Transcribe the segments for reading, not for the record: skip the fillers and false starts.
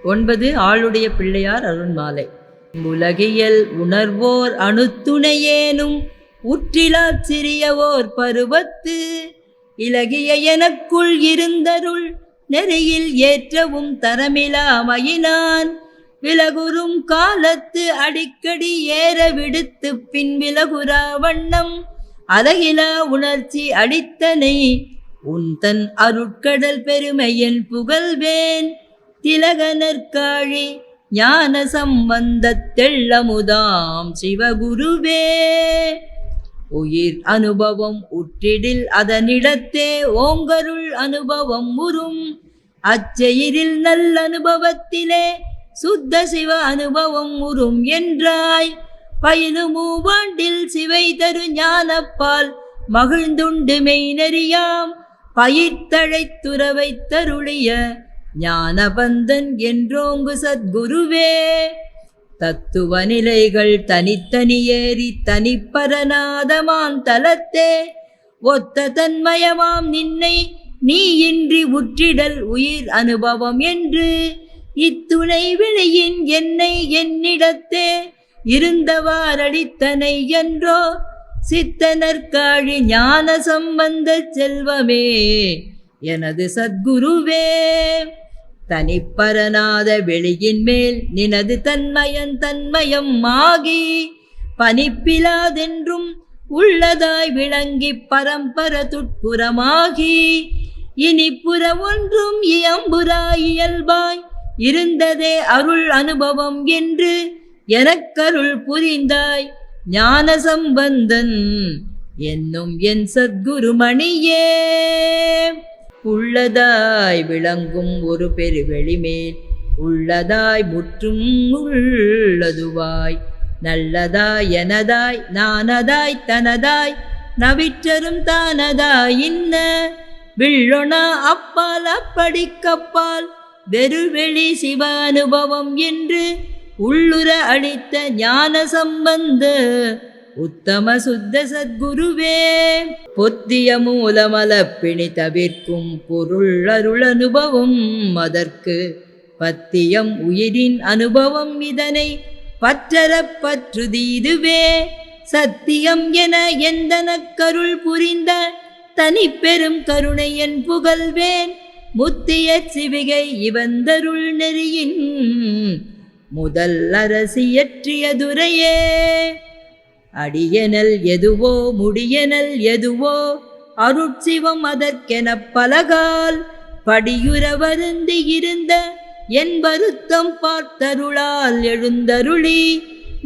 9 ஆளுடைய பிள்ளையார் அருண்மாலை. உலகியல் உணர்வோர் அணுத்துணையேனும் உற்றிலாச் சிறியவோர் பருவத்து இலகிய எனக்குள் இருந்தருள் நெறியில் ஏற்றவும் தரமிலா மயிலான் விலகுறும் காலத்து அடிக்கடி ஏற விடுத்து பின் விலகுரா வண்ணம் அலகிலா உணர்ச்சி அடித்தனை உன் தன் அருட்கடல் பெருமையன் புகழ்வேன் திலகனற்காழி ஞான சம்பந்தத் தெள்ளமுதாம் சிவகுருவே. உயிர் அனுபவம் உற்றிடில் அதனிடத்தே ஓங்கருள் அனுபவம் உறும் அச்செயிரில் நல்ல அனுபவத்திலே சுத்த சிவ அனுபவம் உறும் என்றாய். பயிலும் மூவாண்டில் சிவை தரு ஞானப்பால் மகிழ்ந்துண்டு மெய்நெறியாம் பயிர்த்தழைத்துறவை தருளிய ஞானபந்தன் என்றோங்கு சத்குருவே. தத்துவ நிலைகள் தனித்தனியேறி தனிப்பரநாதமான் தலத்தே ஒத்த தன்மயமாம் நின்னை நீ இன்றி உற்றிடல் உயிர் அனுபவம் என்று இத்துணை வெளியின் என்னை என்னிடத்தே இருந்தவாறடித்தனை என்றோ சித்தனற்காழி ஞான சம்பந்த செல்வமே எனது சத்குருவே. தனிப்பரநாத வெளியின் மேல் நினது தன்மயம் ஆகி பனிப்பிலாதென்றும் உள்ளதாய் விளங்கி பரம்பர துட்புறமாகி இனிப்புற ஒன்றும் இயம்புராய் இயல்பாய் இருந்ததே அருள் அனுபவம் என்று எனக்கருள் புரிந்தாய் ஞான சம்பந்தன் என்னும் என் சத்குருமணியே. உள்ளதாய் விளங்கும் ஒரு பெருவெளிமேல் உள்ளதாய் முற்றும் உள்ளதுவாய் நல்லதாய் எனதாய் நானதாய் தனதாய் நவிற்றரும் தானதாய் இன்ன வில்லொணா அப்பால் அப்படிக்கப்பால் வெறுவெளி சிவ அனுபவம் என்று உள்ளுர அளித்த ஞான சம்பந்த உத்தம சுத்த சத்குருவே. பொத்திய மூலமல பிணி தவிர்க்கும் பொருள் அருள் அனுபவம் அதற்கு பத்தியம் உயிரின் அனுபவம் இதனை பற்றறப் பற்றுதீதுவே சத்தியம் என எந்தனக்கருள் புரிந்த தனி பெரும் கருணை என் புகழ்வேன் முத்திய சிவிகை இவந்தருள் நெறியின் முதல் அரசியற்றிய துரையே. அடியனல் எதுவோ முடியனல் எதுவோ அருட்சிவம் அதற்கென பலகால் படியுற வருந்தி இருந்த என் வருத்தம் பார்த்தருளால் எழுந்தருளி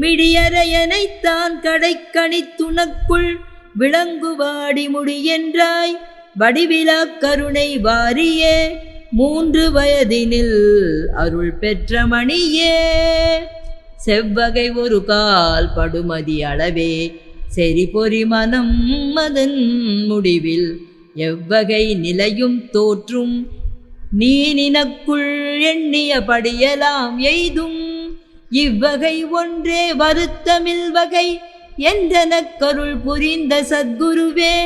மிடியறையனைத்தான் கடைக்கணி துணக்குள் விளங்குவாடி முடியென்றாய் வடிவிலா கருணை வாரியே 3 வயதினில் அருள் பெற்ற மணியே. செவ்வகை ஒரு கால் படுமதி அளவே செறி பொறி மனம் அதன் முடிவில் எவ்வகை நிலையும் தோற்றும் நீ நினக்குள் எண்ணிய படியலாம் எய்தும் இவ்வகை ஒன்றே வருத்தமில் வகை என்றனக்கருள் புரிந்த சத்குருவே.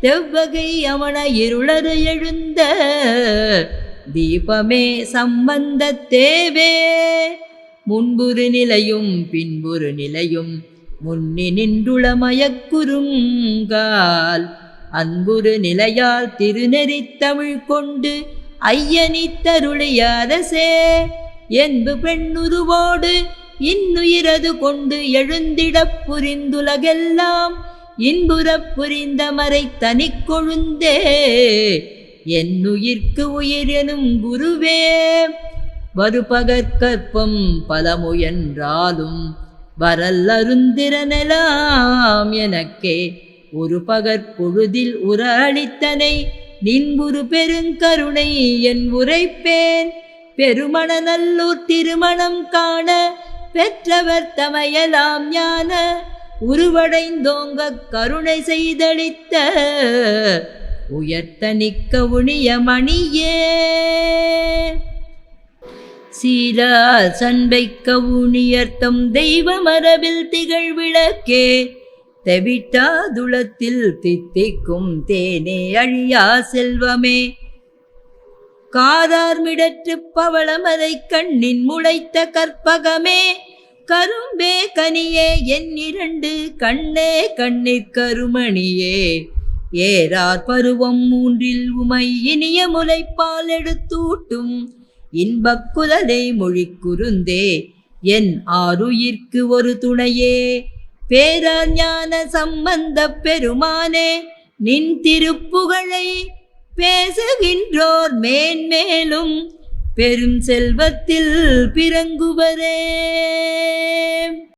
தெவ்வகை அவன இருளறு எழுந்த தீபமே சம்பந்த தேவே. முன்புறு நிலையும் பின்புறு நிலையும் முன்னி நின்றுள மயக்குறுங்கால் அன்புறு நிலையால் திருநெறி தமிழ் கொண்டு ஐயனி தருளியாரசே. என்பு பெண்ணுருவோடு இன்னுயிரது கொண்டு எழுந்திடப் புரிந்துலகெல்லாம் இன்புறப் புரிந்த மறை தனி கொழுந்தே என்னுயிர்க்கு உயிர் எனும் குருவே. வருபகற்கற்பம் பல முயன்றாலும் வரல் அருந்திரனெலாம் எனக்கே ஒரு பகற்பொழுதில் உற அளித்தனை நின்புரு பெருங்கருணை என் உரைப்பேன். பெருமண நல்லூர் திருமணம் காண பெற்றவர் தமையலாம் ஞான உருவடைந்தோங்க கருணை செய்தளித்த உயர்த்த நிக்க உணிய மணியே. சீரால் சண்பைக்க உணியர்த்தம் தெய்வ மரபில் திகழ் விளக்கே தெவிட்டாதுளத்தில் தித்திக்கும் தேனே அழியா செல்வமே. காரார்மிடற்று பவளமதை கண்ணின் முளைத்த கற்பகமே கரும்பே கனியே என் இரண்டு கண்ணே கண்ணிற் கருமணியே ஏறார் பருவம் மூன்றில் உமை இனிய முலைப்பால் எடுத்தூட்டும் இன்பக் குதலை மொழிக்குருந்தே என் ஆருயிர்க்கு ஒரு துணையே பேரார் ஞான சம்பந்தப் பெருமானே நின் திருப்புகழை பேசுகின்றோர் மேன்மேலும் பெரும் செல்வத்தில் பிறங்குவரே.